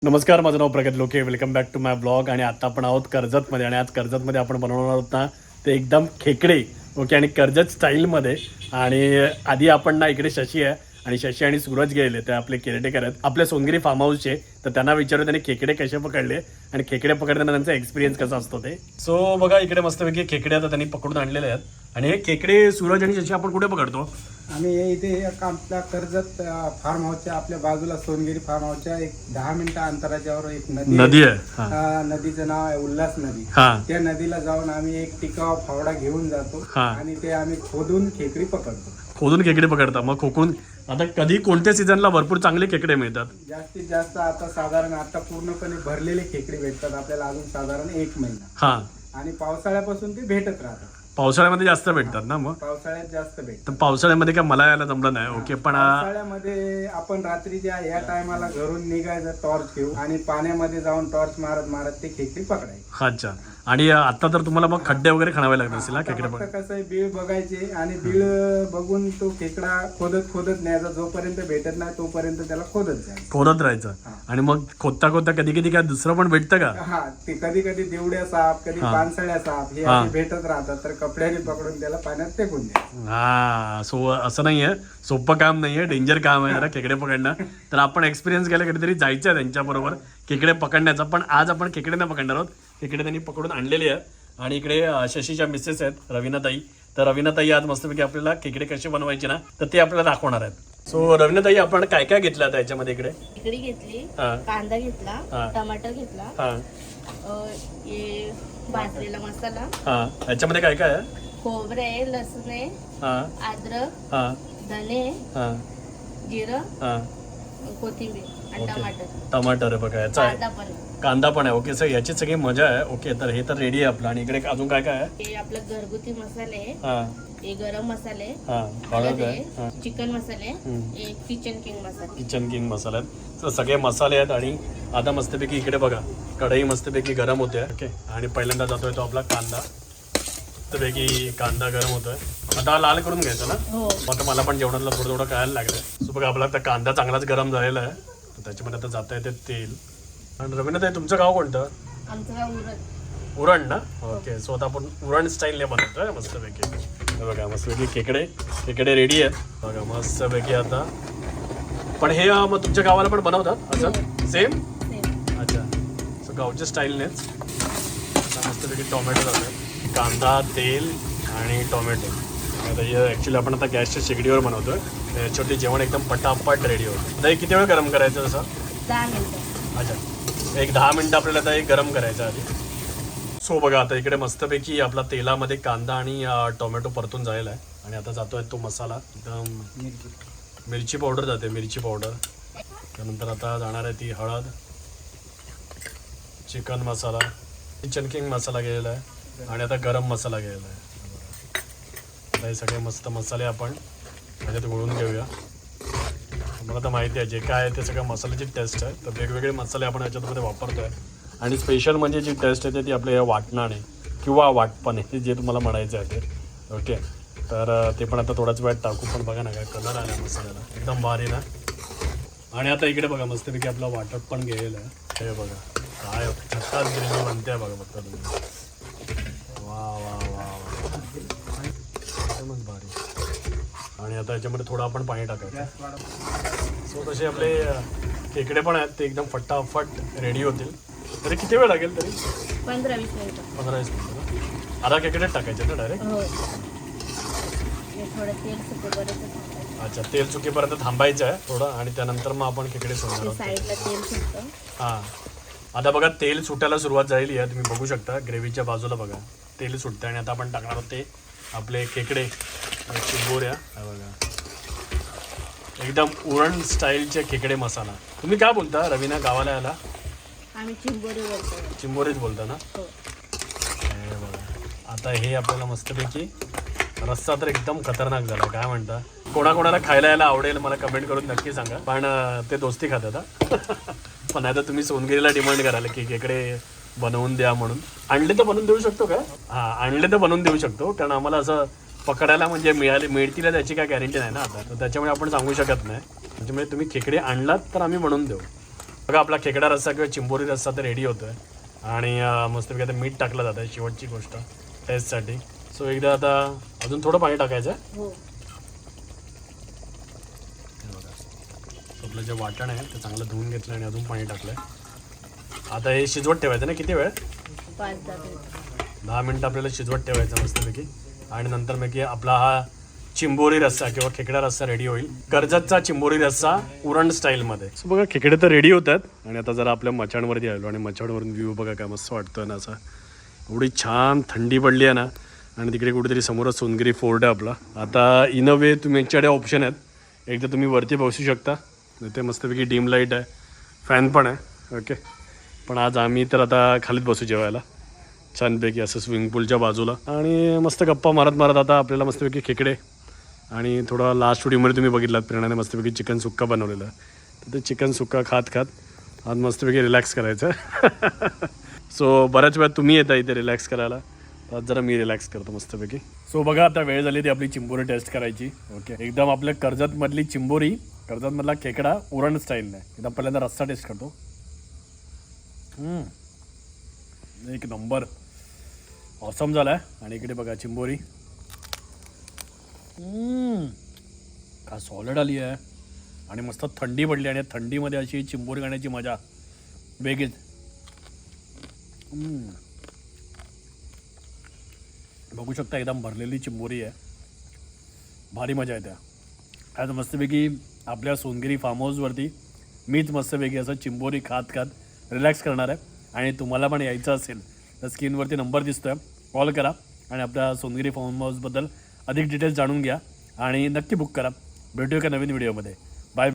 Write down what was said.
नमस्कार, माझं नाव Pragat Loke. Welcome back to my blog. आणि आता आपण आहोत कर्जतमध्ये. आणि आज कर्जतमध्ये आपण बनवणार आहोत ना ते एकदम खेकडे. ओके, आणि कर्जत स्टाईलमध्ये. आणि आधी आपण ना इकडे शशी आहे आणि शशी आणि सूरज गेले, ते आपले केअरटेकर आहेत आपल्या सोनगिरी फार्म हाऊसचे. तर त्यांना विचारू त्यांनी खेकडे कसे पकडले आणि खेकडे पकडताना त्यांचा एक्सपिरियन्स कसा असतो ते. सो बघा, इकडे मस्तपैकी खेकडे आता त्यांनी पकडून आणलेले आहेत. आणि हे खेकडे सूरज आणि शशी आपण कुठे पकडतो? आम्ही इथे आपल्या कर्जत फार्म हाऊसच्या आपल्या बाजूला सोनगिरी फार्म हाऊसच्या एक 10 मिनिटं अंतराच्यावर एक नदी आहे. नदीचं नाव आहे उल्हास नदी. त्या नदीला जाऊन आम्ही एक टिकाव फावडा घेऊन जातो आणि ते आम्ही खोदून खेकडी पकडतो. खोदून खेकडे पकडता. मग खोकून आता कधी कोणत्या सीझनला भरपूर चांगले खेकडे मिळतात? जास्तीत जास्त आता साधारण आता पूर्णपणे भरलेले खेकडे भेटतात आपल्याला अजून साधारण 1 महिना. आणि पावसाळ्यापासून ते भेटत राहतात. पावसाळ्यामध्ये जास्त भेटतात ना? मग पावसाळ्यात जास्त भेटतात. तर पावसाळ्यामध्ये काय मला यायला जमलं नाही. ओके, पण पावसाळ्यामध्ये आपण रात्रीच्या या टायमाला घरून निघायचं टॉर्च घेऊन आणि पाण्यामध्ये जाऊन टॉर्च मारत मारत ते खेकडी पकडायचे. अच्छा. आणि आता तर तुम्हाला मग खड्डे वगैरे खणावे लागत असेल ना खेकडे फक्त कसं आहे, बीळ बघायचे आणि बीळ बघून तो खेकडा खोदत न्यायचा. जोपर्यंत भेटत नाही तोपर्यंत त्याला खोदत राहायचं. आणि मग खोदता खोदता कधी कधी काय दुसरं पण भेटतं का? हा, ते कधी कधी देवड्या साप, कधी पानसळ्या साप हे असे भेटत राहतात. तर कपड्याने पकडून त्याला पाण्यात फेकून द्यायचं. सो असं नाहीये, सोपं काम नाहीये, डेंजर काम आहे जरा खेकडे पकडणं. तर आपण एक्सपिरियन्स केला, कधीतरी जायचं आहे त्यांच्याबरोबर खेकडे पकडण्याचा. पण आज आपण खेकडे नाही पकडणार आहोत. खेकडे त्यांनी पकडून आणलेली आहे. आणि इकडे शशीच्या मिसेस आहेत रवीनाताई. तर रवीनाताई आज मस्तपैकी आपल्याला खेकडे कसे बनवायचे ना तर ते आपल्याला दाखवणार आहेत. सो रवीनाताई, आपण काय काय घेतलं आता याच्यामध्ये? इकडे खेकडी घेतली, कांदा घेतला, टमाटर घेतला, भाजलेला मसाला. याच्यामध्ये काय काय आहे? खोबरे आहे, लसूण आहे, अद्रक, धने, जिरं, कोथिंबीर आणि टमाटर आहे बघा. याचा कांदा पण आहे. ओके सर, याची सगळी मजा आहे. ओके, तर हे तर रेडी आहे आपलं. आणि इकडे अजून काय काय आहे? हे आपलं घरगुती मसाले, हे गरम मसाले, हळद आहे, चिकन मसाले, हे किचन किंग मसाले आहेत. तर सगळे मसाले आहेत. आणि आता मस्तपैकी इकडे बघा कढई मस्तपैकी गरम होते. ओके, आणि पहिल्यांदा जातोय तो आपला कांदा. मस्तपैकी कांदा गरम होतोय. आता लाल करून घ्यायचा ना? आता मला पण जेवणाला थोडं थोडं कळायला लागलं. सो बघा, आपला आता कांदा चांगलाच गरम झालेला आहे. तर त्याच्यामध्ये आता जाता येते तेल. आणि रवीनाताई, तुमचं गाव कोणतं? आमचं गाव उरण ना? ओके, सो आता आपण उरण स्टाईलने बनवतोय मस्तपैकी. बघा मस्तपैकी खेकडे रेडी आहेत बघा मस्तपैकी. आता पण हे मग तुमच्या गावाला पण बनवतात असं सेम? अच्छा. सो गावच्या स्टाईलनेच. आता मस्तपैकी टोमॅटो जातात, कांदा, तेल आणि टोमॅटो. आता हे ॲक्च्युली आपण आता गॅसच्या शेगडीवर बनवतोय. त्याच्यावरती जेवण एकदम पटापट रेडी होतं. आता हे किती वेळ गरम करायचं तसं? 10 मिनिटं. अच्छा, एक 10 मिनिटं आपल्याला आता एक गरम करायचं आधी. सो बघा, आता इकडे मस्तपैकी आपला तेलामध्ये कांदा आणि टोमॅटो परतून झालेला आहे. आणि आता जातोय तो मसाला. एकदम मिरची पावडर जाते, मिरची पावडर. त्यानंतर आता जाणार आहे ती हळद, चिकन मसाला, किचन किंग मसाला गेलेला आहे. आणि आता गरम मसाला गेलेला आहे. आता हे सगळे मस्त मसाले आपण ह्याच्यात घोळून घेऊया. मला तर माहिती आहे जे काय आहे ते सगळं मसाल्याची टेस्ट आहे. तर वेगवेगळे मसाले आपण याच्यामध्ये वापरतोय. आणि स्पेशल म्हणजे जी टेस्ट येते ती आपल्या या वाटणाने किंवा वाटपाने, जे तुम्हाला म्हणायचं आहे ते. ओके, तर ते पण आता थोड्याच वेळात टाकू. पण बघा ना काय कलर आला मसाल्याला, एकदम भारी ना. आणि आता इकडे बघा मस्तपैकी आपला वाटप पण गेलेलं आहे. हे बघा काय झक्कास ग्रेव्ही बनते बघा फक्त तुम्ही. वा वा वा वा, एकदमच भारी. आणि आता याच्यामध्ये थोडं आपण पाणी टाकायचं. सो तसे आपले खेकडे पण आहेत ते एकदम फटाफट रेडी होतील. तरी किती वेळ लागेल? तरी 15-20 मिनिटं. 15-20 मिनिटं ना? आधा खेकडे टाकायचे ना डायरेक्ट? थोडं तेल सुकेपर्यंत. अच्छा, तेल सुकेपर्यंत थांबायचं आहे थोडं. आणि त्यानंतर मग आपण खेकडे सोडणार आहोत. साईडला तेल सुटतं. हां, आता बघा तेल सुटायला सुरुवात झालेली आहे. तुम्ही बघू शकता ग्रेव्हीच्या बाजूला बघा तेल सुटतं. आणि आता आपण टाकणार आहोत ते आपले खेकडे, चिंबोऱ्या. बघा एकदम उरण स्टाईलचे खेकडे मसाला. तुम्ही काय बोलता रवीना गावाला याला? आम्ही चिंबोरी बोलतो. चिंबोरीच बोलता ना? हे बघा, आता हे आपल्याला मस्तपैकी रस्सा तर एकदम खतरनाक झाला. काय म्हणता? कोणाकोणाला खायला यायला आवडेल मला कमेंट करून नक्की सांगा. पण ते दोस्ती खातात. पण आता तुम्ही सोनगिरीला डिमांड कराल की खेकडे बनवून द्या म्हणून. आणले तर बनवून देऊ शकतो का? हां, आणले तर बनवून देऊ शकतो. कारण आम्हाला असं पकडायला म्हणजे मिळतील त्याची काय गॅरंटी नाही ना आता. तर त्याच्यामुळे आपण सांगू शकत नाही. त्याच्यामुळे तुम्ही खेकडे आणलात तर आम्ही बनवून देऊ. बघा आपला खेकडा रस्सा किंवा चिंबोरी रस्सा तर रेडी होतोय आणि मस्तपैकी आता मीठ टाकलं जातं शेवटची गोष्ट टेस्टसाठी. सो एकदा आता अजून थोडं पाणी टाकायचं आहे. हो. हे बघा आपलं जे वाटण आहे ते चांगलं धुवून घेतलं आणि अजून पाणी टाकलंय. आता हे शिजवत ठेवायचं ना, किती वेळ? 5-10 मिनिट. 10 मिनटं आपल्याला शिजवत ठेवायचं मस्तपैकी. आणि नंतर मग की आपला हा चिंबोरी रस्सा किंवा खेकडा रस्सा रेडी होईल. कर्जतचा चिंबोरी रस्सा उरण स्टाईलमध्ये. सो बघा खेकडे तर रेडी होतात आणि आता जरा आपल्या मचाणवरती आलो आणि मचाणवरून व्ह्यू बघा काय मस्त वाटतं ना. असा एवढी छान थंडी पडली आहे ना आणि तिकडे कुठेतरी समोरच सोनगिरी फोर्ट आहे आपला. आता इन अ वे तुम्ही यांच्याकडे ऑप्शन आहेत. एकदा तुम्ही वरती बसू शकता, इथे मस्तपैकी डीम लाईट आहे, फॅन पण आहे. ओके, पण आज आम्ही तर आता खालीच बसू जेवायला छानपैकी असं स्विमिंग पूलच्या बाजूला आणि मस्त गप्पा मारत मारत. आता आपल्याला मस्तपैकी खेकडे आणि थोडा लास्ट व्हिडिओमध्ये तुम्ही बघितलात प्रेरणाने मस्तपैकी चिकन सुक्का बनवलेलं आहे. तर ते चिकन सुक्का खात खात आज मस्तपैकी रिलॅक्स करायचं. सो बऱ्याच वेळा तुम्ही येता इथे रिलॅक्स करायला, आज जरा मी रिलॅक्स करतो मस्तपैकी. सो बघा आता वेळ झाली ती आपली चिंबोरी टेस्ट करायची. ओके, एकदम आपल्या कर्जतमधली चिंबोरी, कर्जतमधला खेकडा उरण स्टाईलने. एकदम पहिल्यांदा रस्सा टेस्ट करतो. एक नंबर ऑसम झाला आहे. आणि इकडे बघा चिंबोरी का सॉलिड आली आहे आणि मस्त थंडी पडली आणि थंडीमध्ये अशी चिंबोरी खाण्याची मजा वेगळीच. बघू शकता एकदम भरलेली चिंबोरी आहे, भारी मजा येते. आज मस्तपैकी आपल्या सोनगिरी फार्म हाऊसवरती मीच मस्तपैकी असं चिंबोरी खात खात रिलॅक्स करणार आहे. आणि तुम्हाला पण यायचं असेल तर स्क्रीनवरती नंबर दिसतोय, कॉल करा आणि आपल्या सोनगिरी फार्म हाऊसबद्दल अधिक डिटेल्स जाणून घ्या आणि नक्की बुक करा. भेटूया का नवीन व्हिडिओमध्ये.